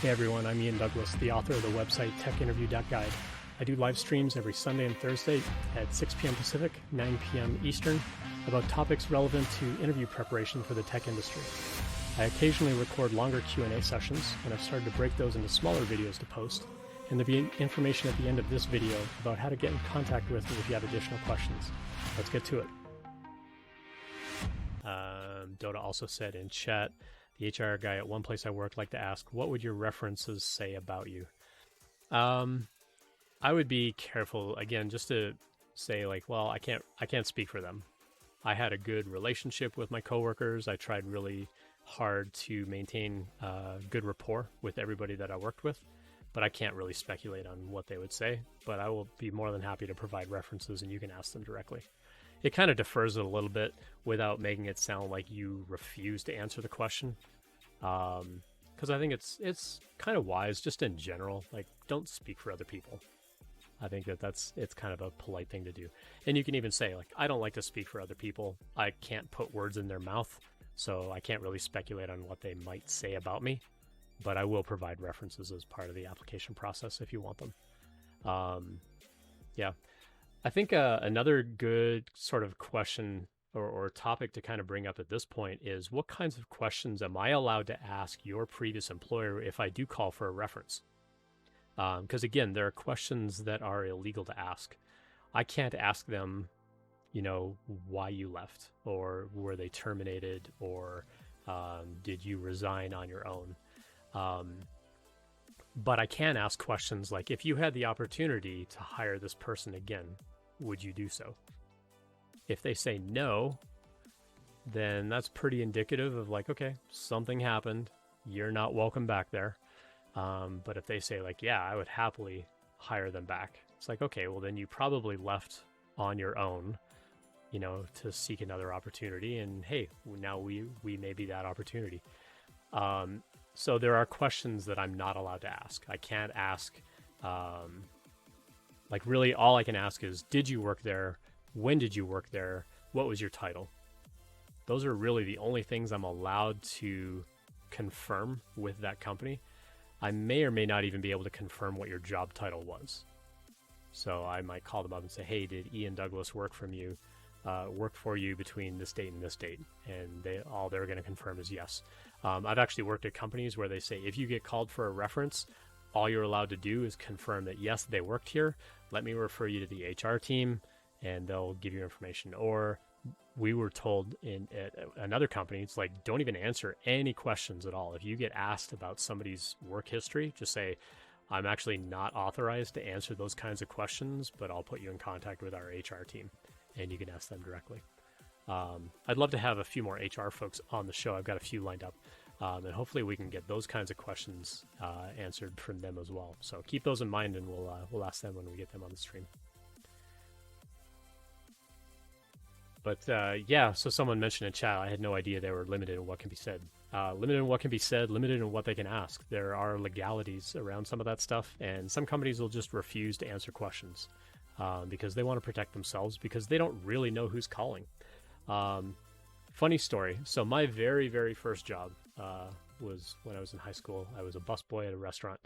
Hey everyone, I'm Ian Douglas, the author of the website techinterview.guide. I do live streams every Sunday and Thursday at 6 p.m. Pacific, 9 p.m. Eastern about topics relevant to interview preparation for the tech industry. I occasionally record longer Q&A sessions, and I've started to break those into smaller videos to post. And there'll be information at the end of this video about how to get in contact with me if you have additional questions. Let's get to it. Dota also said in chat, the HR guy at one place I worked liked to ask, what would your references say about you? I would be careful, again, just to say like, well, I can't speak for them. I had a good relationship with my coworkers. I tried really hard to maintain good rapport with everybody that I worked with, but I can't really speculate on what they would say. But I will be more than happy to provide references, and you can ask them directly. It kind of defers it a little bit without making it sound like you refuse to answer the question. Because I think it's kind of wise just in general, like don't speak for other people. I think it's kind of a polite thing to do. And you can even say like, I don't like to speak for other people. I can't put words in their mouth, so I can't really speculate on what they might say about me, but I will provide references as part of the application process if you want them. Yeah. I think another good sort of question or topic to kind of bring up at this point is what kinds of questions am I allowed to ask your previous employer if I do call for a reference? Because again, there are questions that are illegal to ask. I can't ask them, why you left, or were they terminated, or did you resign on your own? But I can ask questions like, if you had the opportunity to hire this person again, would you do so? If they say no, then that's pretty indicative of like, okay, something happened. You're not welcome back there. But if they say like, yeah, I would happily hire them back. It's like, okay, well then you probably left on your own, to seek another opportunity. And hey, now we may be that opportunity. So there are questions that I'm not allowed to ask. I can't ask, like really all I can ask is, did you work there? When did you work there? What was your title? Those are really the only things I'm allowed to confirm with that company. I may or may not even be able to confirm what your job title was. So I might call them up and say, hey, did Ian Douglas work for you between this date and this date? And they're going to confirm is yes. I've actually worked at companies where they say, if you get called for a reference, all you're allowed to do is confirm that, yes, they worked here. Let me refer you to the HR team, and they'll give you information. Or we were told at another company, it's like, don't even answer any questions at all. If you get asked about somebody's work history, just say, I'm actually not authorized to answer those kinds of questions, but I'll put you in contact with our HR team, and you can ask them directly. I'd love to have a few more HR folks on the show. I've got a few lined up, and hopefully we can get those kinds of questions answered from them as well. So keep those in mind, and we'll ask them when we get them on the stream. But yeah, so someone mentioned in chat, I had no idea they were limited in what can be said. Limited in what can be said, limited in what they can ask. There are legalities around some of that stuff, and some companies will just refuse to answer questions because they want to protect themselves, because they don't really know who's calling. Funny story. So my very, very first job was when I was in high school. I was a busboy at a restaurant,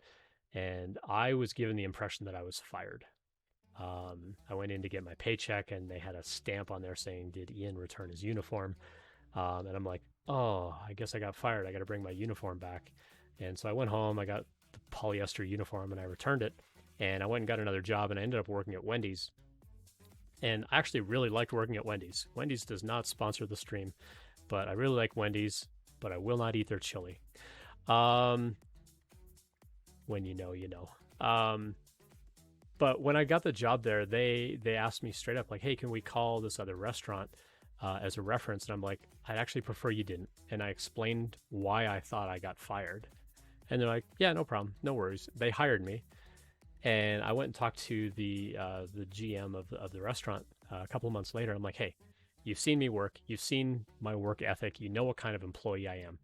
and I was given the impression that I was fired. I went in to get my paycheck, and they had a stamp on there saying, did Ian return his uniform? And I'm like, oh, I guess I got fired. I got to bring my uniform back. And so I went home, I got the polyester uniform, and I returned it. And I went and got another job, and I ended up working at Wendy's. And I actually really liked working at Wendy's. Wendy's does not sponsor the stream, but I really like Wendy's, but I will not eat their chili. When you know, you know. But when I got the job there, they asked me straight up, like, hey, can we call this other restaurant as a reference? And I'm like, I'd actually prefer you didn't. And I explained why I thought I got fired. And they're like, yeah, no problem. No worries. They hired me. And I went and talked to the GM of the restaurant a couple of months later. I'm like, hey, you've seen me work. You've seen my work ethic. You know what kind of employee I am.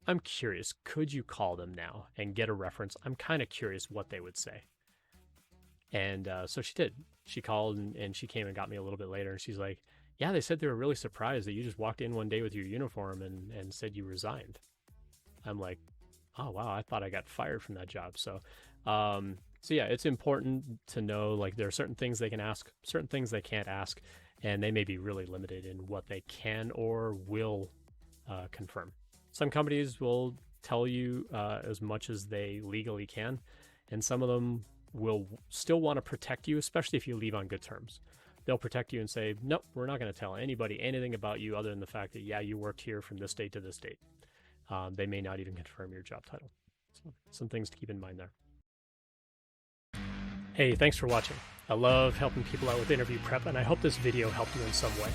I'm curious. Could you call them now and get a reference? I'm kind of curious what they would say. And so she did. She called and she came and got me a little bit later. And she's like, yeah, they said they were really surprised that you just walked in one day with your uniform and said you resigned. I'm like, oh wow, I thought I got fired from that job. So yeah, it's important to know like there are certain things they can ask, certain things they can't ask, and they may be really limited in what they can or will confirm. Some companies will tell you as much as they legally can, and some of them will still want to protect you, especially if you leave on good terms. They'll protect you and say, nope, we're not going to tell anybody anything about you other than the fact that, yeah, you worked here from this date to this date. They may not even confirm your job title. So some things to keep in mind there. Hey, thanks for watching. I love helping people out with interview prep, and I hope this video helped you in some way.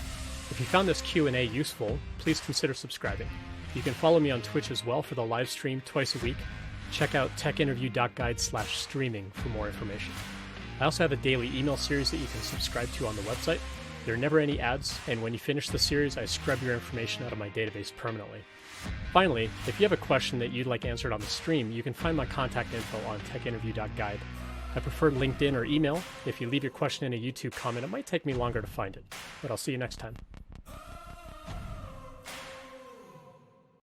If you found this Q&A useful, please consider subscribing. You can follow me on Twitch as well for the live stream twice a week. Check out techinterview.guide/streaming for more information. I also have a daily email series that you can subscribe to on the website. There are never any ads, and when you finish the series, I scrub your information out of my database permanently. Finally, if you have a question that you'd like answered on the stream, you can find my contact info on techinterview.guide. I prefer LinkedIn or email. If you leave your question in a YouTube comment, it might take me longer to find it, but I'll see you next time.